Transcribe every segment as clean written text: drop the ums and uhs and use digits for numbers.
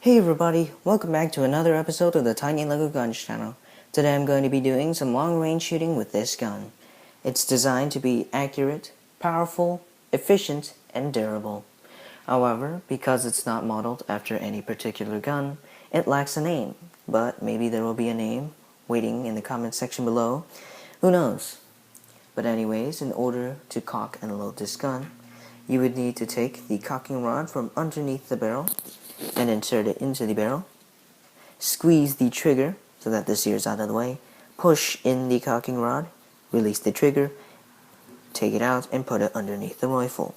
Hey everybody, welcome back to another episode of the Tiny Lego Guns channel. Today I'm going to be doing some long-range shooting with this gun. It's designed to be accurate, powerful, efficient, and durable. However, because it's not modeled after any particular gun, it lacks a name, but maybe there will be a name waiting in the comment section below. Who knows? But anyways, in order to cock and load this gun, you would need to take the cocking rod from underneath the barrel and insert it into the barrel. Squeeze the trigger so that the sear is out of the way. Push in the cocking rod, release the trigger, take it out and put it underneath the rifle.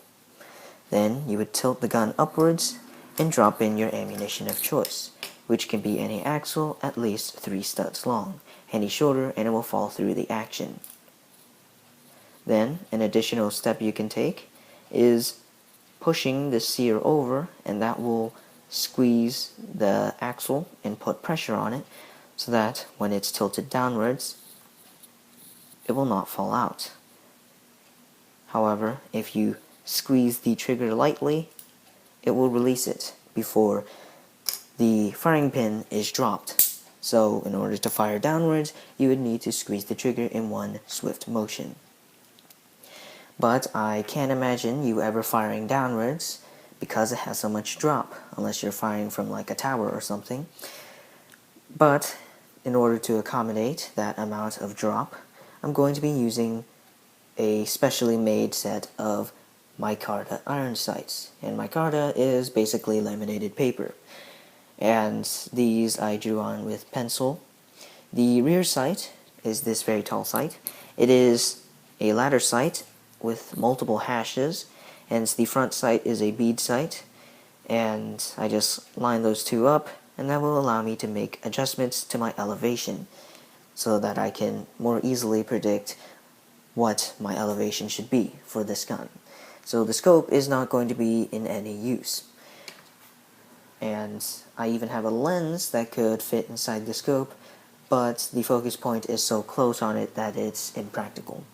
Then you would tilt the gun upwards and drop in your ammunition of choice, which can be any axle at least 3 studs long, any shorter and it will fall through the action. Then an additional step you can take is pushing the sear over, and that will squeeze the axle and put pressure on it so that when it's tilted downwards it will not fall out. However, if you squeeze the trigger lightly, it will release it before the firing pin is dropped. So in order to fire downwards, you would need to squeeze the trigger in one swift motion. But I can't imagine you ever firing downwards because it has so much drop, unless you're firing from like a tower or something. But in order to accommodate that amount of drop, I'm going to be using a specially made set of micarta iron sights. And micarta is basically laminated paper. And these I drew on with pencil. The rear sight is this very tall sight. It is a ladder sight with multiple hashes, and the front sight is a bead sight, and I just line those two up, and that will allow me to make adjustments to my elevation so that I can more easily predict what my elevation should be for this gun. So the scope is not going to be in any use, and I even have a lens that could fit inside the scope, but the focus point is so close on it that it's impractical.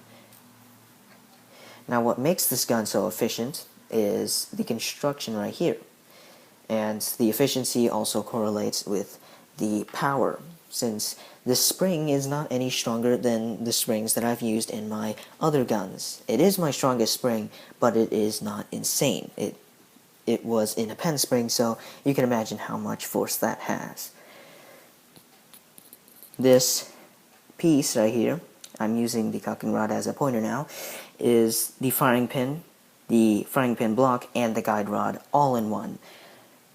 Now what makes this gun so efficient is the construction right here, and the efficiency also correlates with the power, since this spring is not any stronger than the springs that I've used in my other guns. It is my strongest spring, but it is not insane. It was in a pen spring, so you can imagine how much force that has. This piece right here, I'm using the cocking rod as a pointer now, is the firing pin block, and the guide rod all in one.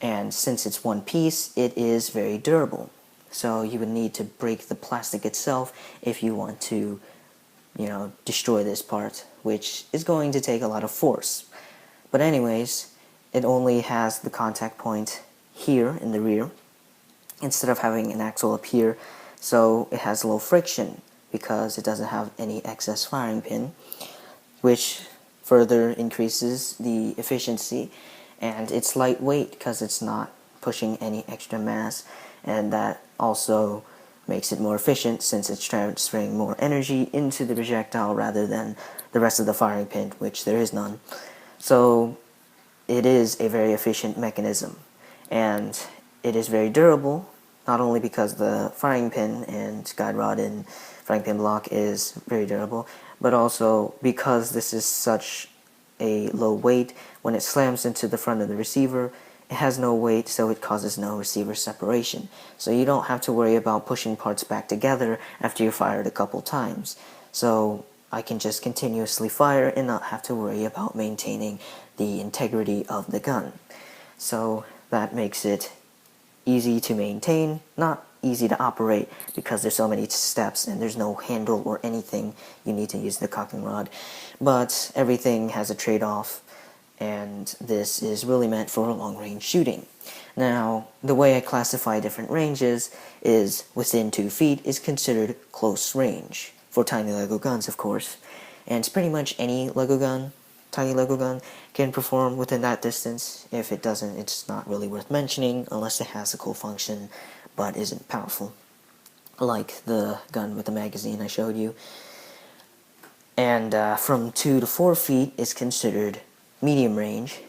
And since it's one piece, it is very durable. So you would need to break the plastic itself if you want to, destroy this part, which is going to take a lot of force. But anyways, it only has the contact point here in the rear, instead of having an axle up here, so it has low friction because it doesn't have any excess firing pin, which further increases the efficiency. And it's lightweight because it's not pushing any extra mass, and that also makes it more efficient since it's transferring more energy into the projectile rather than the rest of the firing pin, which there is none. So it is a very efficient mechanism, and it is very durable, not only because the firing pin and guide rod and firing pin block is very durable, but also because this is such a low weight. When it slams into the front of the receiver, it has no weight, so it causes no receiver separation. So you don't have to worry about pushing parts back together after you fired a couple times. So I can just continuously fire and not have to worry about maintaining the integrity of the gun. So that makes it easy to maintain, not easy to operate because there's so many steps and there's no handle or anything. You need to use the cocking rod, but everything has a trade-off, and this is really meant for long-range shooting. Now, the way I classify different ranges is within 2 feet is considered close range for tiny Lego guns, of course, and pretty much any Lego gun, tiny Lego gun, can perform within that distance. If it doesn't, it's not really worth mentioning unless it has a cool function but isn't powerful, like the gun with the magazine I showed you. And from 2 to 4 feet is considered medium range.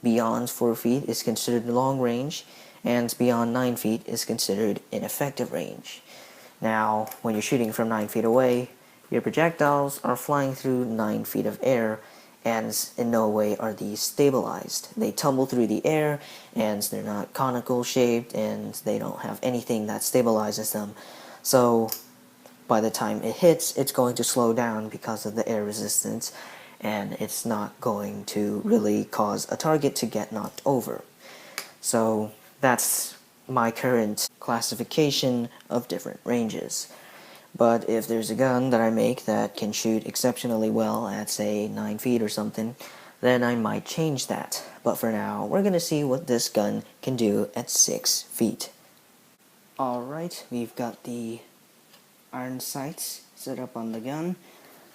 Beyond 4 feet is considered long range, and beyond 9 feet is considered ineffective range. Now, when you're shooting from 9 feet away, your projectiles are flying through 9 feet of air, and in no way are these stabilized. They tumble through the air, and they're not conical shaped, and they don't have anything that stabilizes them. So, by the time it hits, it's going to slow down because of the air resistance, and it's not going to really cause a target to get knocked over. So that's my current classification of different ranges. But if there's a gun that I make that can shoot exceptionally well at, say, 9 feet or something, then I might change that. But for now, we're going to see what this gun can do at 6 feet. Alright, we've got the iron sights set up on the gun.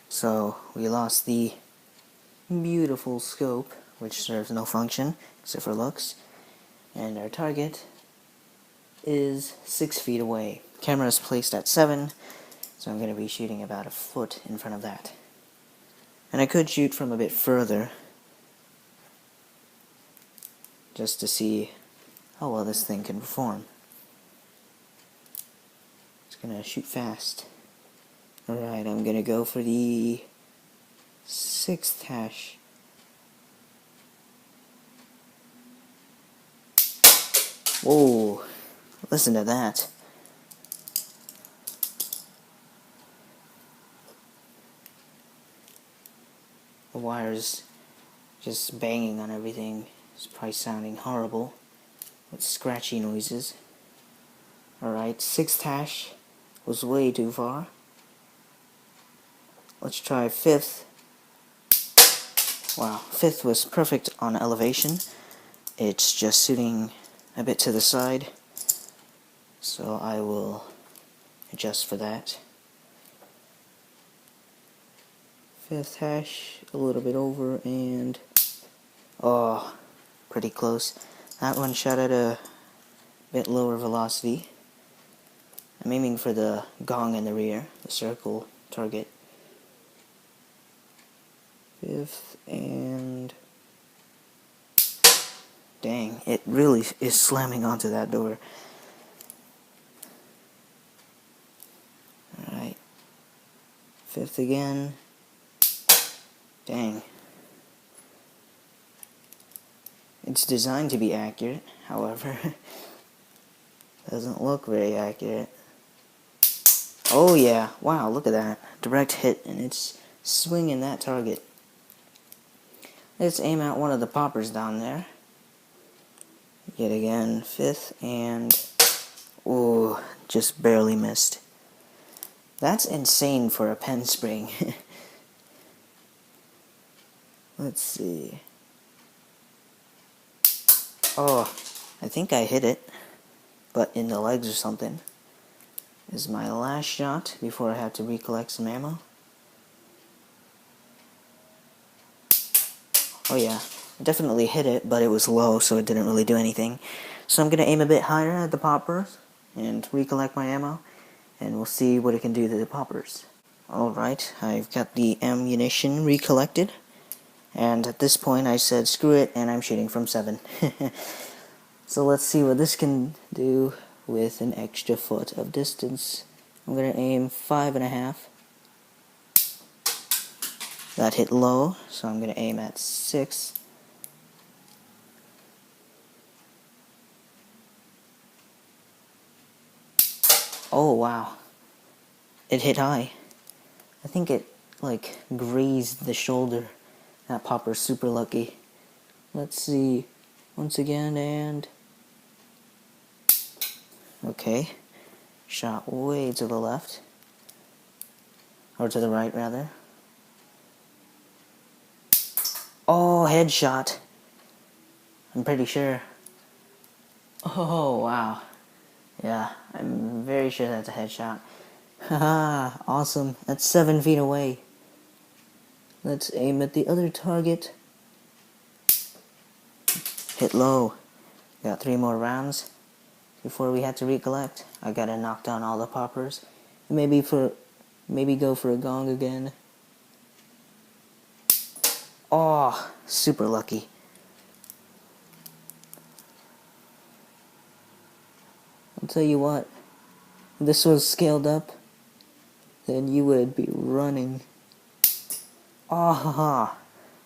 So we lost the beautiful scope, which serves no function except for looks. And our target is 6 feet away. Camera is placed at 7, so I'm going to be shooting about a foot in front of that. And I could shoot from a bit further, just to see how well this thing can perform. It's going to shoot fast. Alright, I'm going to go for the 6th hash. Whoa, listen to that. The wires just banging on everything. It's probably sounding horrible with scratchy noises. Alright, 6th hash was way too far. Let's try 5th. Wow, 5th was perfect on elevation. It's just shooting a bit to the side, so I will adjust for that. 5th hash, a little bit over, and oh, pretty close. That one shot at a bit lower velocity. I'm aiming for the gong in the rear, the circle target. 5th, and dang, it really is slamming onto that door. Alright. 5th again. Dang. It's designed to be accurate, however, doesn't look very accurate. Oh yeah, wow, look at that. Direct hit, and it's swinging that target. Let's aim at one of the poppers down there. Yet again, 5th, and ooh, just barely missed. That's insane for a pen spring. Let's see. Oh, I think I hit it, but in the legs or something. This is my last shot before I have to recollect some ammo. Oh yeah, I definitely hit it, but it was low, so it didn't really do anything. So I'm going to aim a bit higher at the poppers and recollect my ammo, and we'll see what it can do to the poppers. Alright, I've got the ammunition recollected, and at this point I said screw it, and I'm shooting from 7. So let's see what this can do with an extra foot of distance. I'm going to aim 5.5. That hit low, so I'm going to aim at 6. Oh wow, it hit high. I think it like grazed the shoulder. That popper's super lucky. Let's see, once again, and okay, shot way to the left, or to the right rather. Oh, headshot. I'm pretty sure. Oh, wow. Yeah, I'm very sure that's a headshot. Haha, awesome. That's 7 feet away. Let's aim at the other target. Hit low. Got 3 more rounds before we had to recollect. I gotta knock down all the poppers. Maybe go for a gong again. Oh, super lucky. I'll tell you what, if this was scaled up, then you would be running. Ah,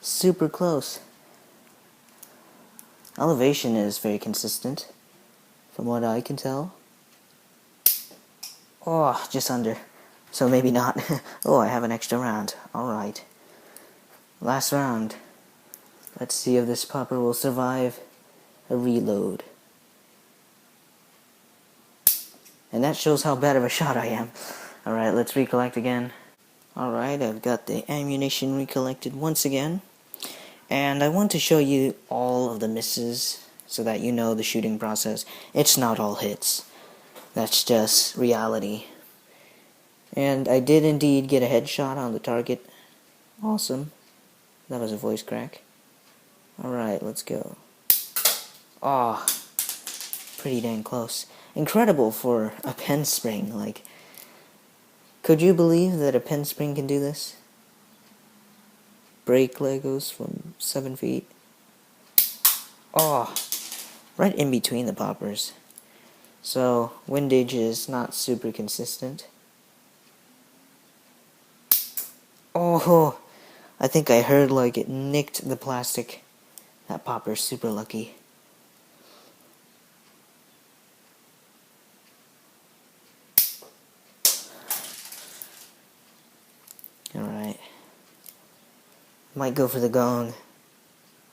super close. Elevation is very consistent, from what I can tell. Oh, just under. So maybe not. Oh, I have an extra round. Alright. Last round. Let's see if this popper will survive a reload. And that shows how bad of a shot I am. Alright, let's recollect again. Alright, I've got the ammunition recollected once again. And I want to show you all of the misses so that you know the shooting process. It's not all hits. That's just reality. And I did indeed get a headshot on the target. Awesome. That was a voice crack. Alright, let's go. Ah, pretty dang close. Incredible for a pen spring. Like, could you believe that a pen spring can do this? Break Legos from 7 feet. Oh, right in between the poppers. So, windage is not super consistent. Oh, I think I heard like it nicked the plastic. That popper's super lucky. Alright. Might go for the gong.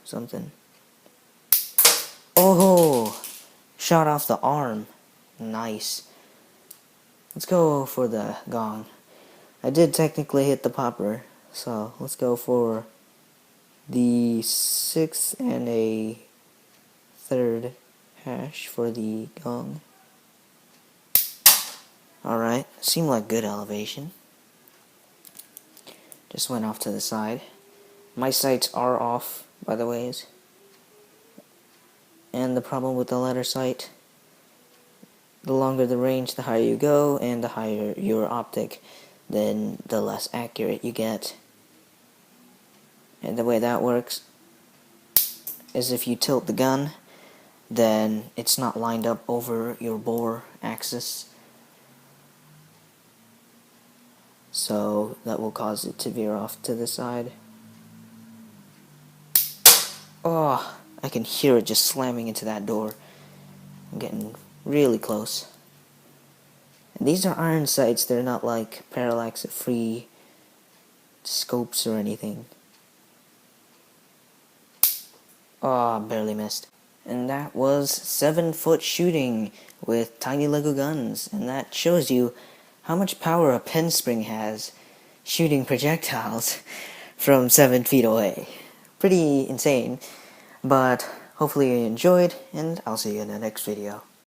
Something. Oh! Shot off the arm. Nice. Let's go for the gong. I did technically hit the popper, so let's go for the 6 and a 3rd hash for the gong. Alright, seemed like good elevation. Just went off to the side. My sights are off, by the ways. And the problem with the ladder sight, the longer the range, the higher you go, and the higher your optic, then the less accurate you get. And the way that works is if you tilt the gun, then it's not lined up over your bore axis. So that will cause it to veer off to the side. Oh, I can hear it just slamming into that door. I'm getting really close. And these are iron sights, they're not like parallax free scopes or anything. Oh, barely missed. And that was 7-foot shooting with tiny Lego guns. And that shows you how much power a pen spring has shooting projectiles from 7 feet away. Pretty insane. But hopefully you enjoyed, and I'll see you in the next video.